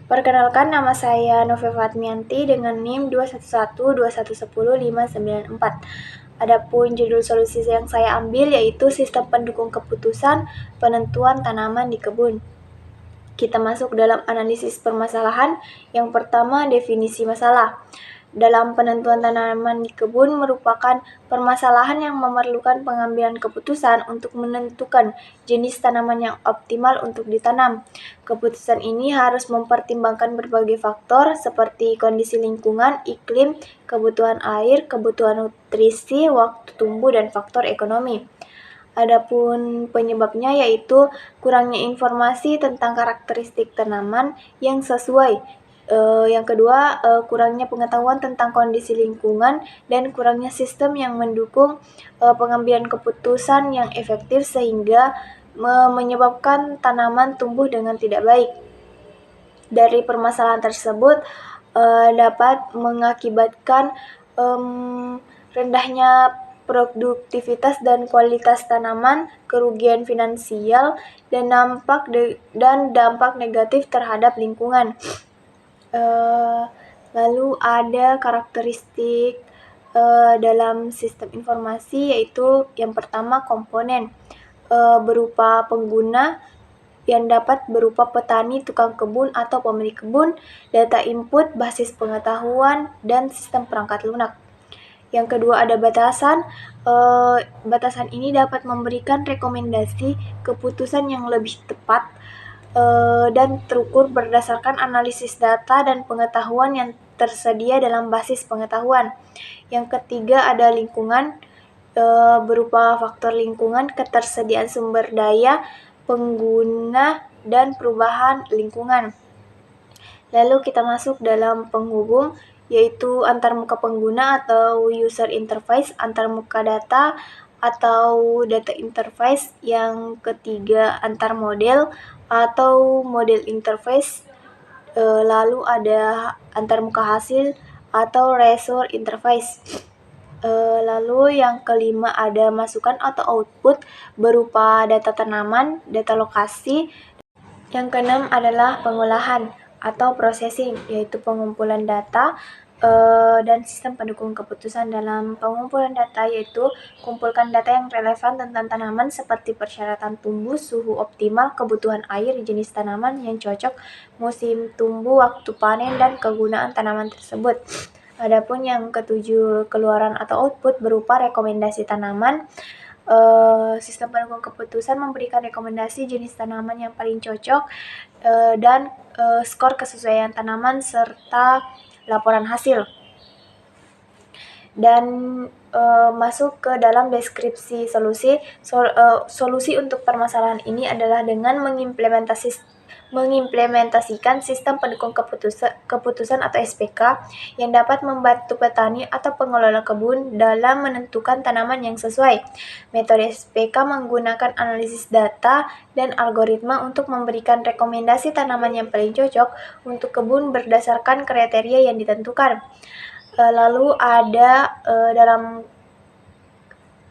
Perkenalkan, nama saya Nova Fatmianti dengan NIM 21121110594. Adapun judul solusi yang saya ambil yaitu sistem pendukung keputusan penentuan tanaman di kebun. Kita masuk dalam analisis permasalahan. Yang pertama, definisi masalah. Dalam penentuan tanaman di kebun merupakan permasalahan yang memerlukan pengambilan keputusan untuk menentukan jenis tanaman yang optimal untuk ditanam. Keputusan ini harus mempertimbangkan berbagai faktor seperti kondisi lingkungan, iklim, kebutuhan air, kebutuhan nutrisi, waktu tumbuh, dan faktor ekonomi. Adapun penyebabnya yaitu kurangnya informasi tentang karakteristik tanaman yang sesuai. Yang kedua, kurangnya pengetahuan tentang kondisi lingkungan dan kurangnya sistem yang mendukung pengambilan keputusan yang efektif sehingga menyebabkan tanaman tumbuh dengan tidak baik. Dari permasalahan tersebut dapat mengakibatkan rendahnya produktivitas dan kualitas tanaman, kerugian finansial, dan dampak negatif terhadap lingkungan. Lalu ada karakteristik dalam sistem informasi, yaitu yang pertama komponen berupa pengguna yang dapat berupa petani, tukang kebun, atau pemilik kebun, data input, basis pengetahuan, dan sistem perangkat lunak. Yang kedua ada batasan. Batasan ini dapat memberikan rekomendasi keputusan yang lebih tepat dan terukur berdasarkan analisis data dan pengetahuan yang tersedia dalam basis pengetahuan. Yang ketiga ada lingkungan, berupa faktor lingkungan, ketersediaan sumber daya, pengguna, dan perubahan lingkungan. Lalu kita masuk dalam penghubung, yaitu antarmuka pengguna atau user interface, antarmuka data atau data interface. Yang ketiga antar model atau model interface. Lalu ada antarmuka hasil atau result interface. Lalu yang kelima ada masukan atau output berupa data tanaman, data lokasi. Yang keenam adalah pengolahan atau processing, yaitu pengumpulan data dan sistem pendukung keputusan. Dalam pengumpulan data yaitu kumpulkan data yang relevan tentang tanaman seperti persyaratan tumbuh, suhu optimal, kebutuhan air, jenis tanaman yang cocok, musim tumbuh, waktu panen, dan kegunaan tanaman tersebut. Adapun yang ketujuh, keluaran atau output berupa rekomendasi tanaman. Sistem pendukung keputusan memberikan rekomendasi jenis tanaman yang paling cocok dan skor kesesuaian tanaman serta laporan hasil. Dan masuk ke dalam deskripsi solusi. Solusi untuk permasalahan ini adalah dengan mengimplementasikan sistem pendukung keputusan atau SPK yang dapat membantu petani atau pengelola kebun dalam menentukan tanaman yang sesuai. Metode SPK menggunakan analisis data dan algoritma untuk memberikan rekomendasi tanaman yang paling cocok untuk kebun berdasarkan kriteria yang ditentukan. Lalu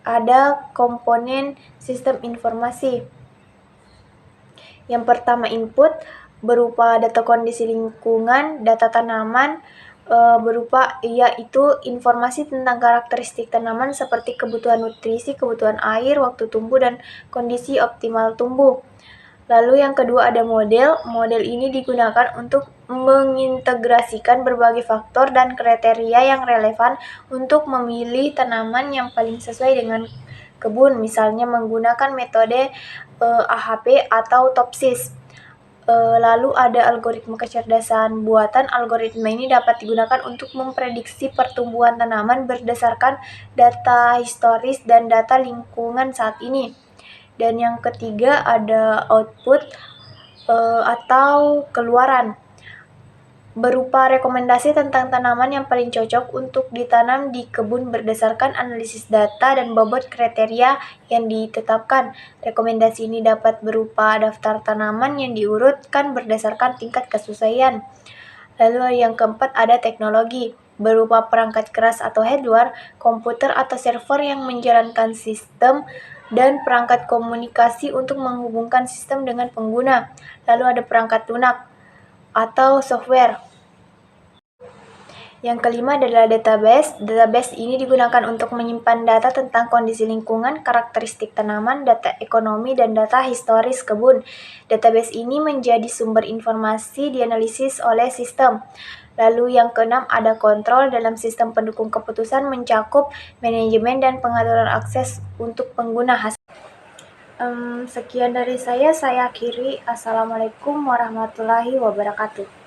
ada komponen sistem informasi. Yang pertama input berupa data kondisi lingkungan, data tanaman yaitu informasi tentang karakteristik tanaman seperti kebutuhan nutrisi, kebutuhan air, waktu tumbuh, dan kondisi optimal tumbuh. Lalu yang kedua ada model. Model ini digunakan untuk mengintegrasikan berbagai faktor dan kriteria yang relevan untuk memilih tanaman yang paling sesuai dengan kebun, misalnya menggunakan metode AHP atau TOPSIS. Lalu ada algoritma kecerdasan buatan. Algoritma ini dapat digunakan untuk memprediksi pertumbuhan tanaman berdasarkan data historis dan data lingkungan saat ini. Dan yang ketiga ada output atau keluaran berupa rekomendasi tentang tanaman yang paling cocok untuk ditanam di kebun berdasarkan analisis data dan bobot kriteria yang ditetapkan. Rekomendasi ini dapat berupa daftar tanaman yang diurutkan berdasarkan tingkat kesesuaian. Lalu yang keempat ada teknologi berupa perangkat keras atau hardware, komputer atau server yang menjalankan sistem, dan perangkat komunikasi untuk menghubungkan sistem dengan pengguna. Lalu ada perangkat lunak atau software. Yang kelima adalah database. Database ini digunakan untuk menyimpan data tentang kondisi lingkungan, karakteristik tanaman, data ekonomi, dan data historis kebun. Database ini menjadi sumber informasi dianalisis oleh sistem. Lalu yang keenam ada kontrol. Dalam sistem pendukung keputusan mencakup manajemen dan pengaturan akses untuk pengguna. Sekian dari saya akhiri. Assalamualaikum warahmatullahi wabarakatuh.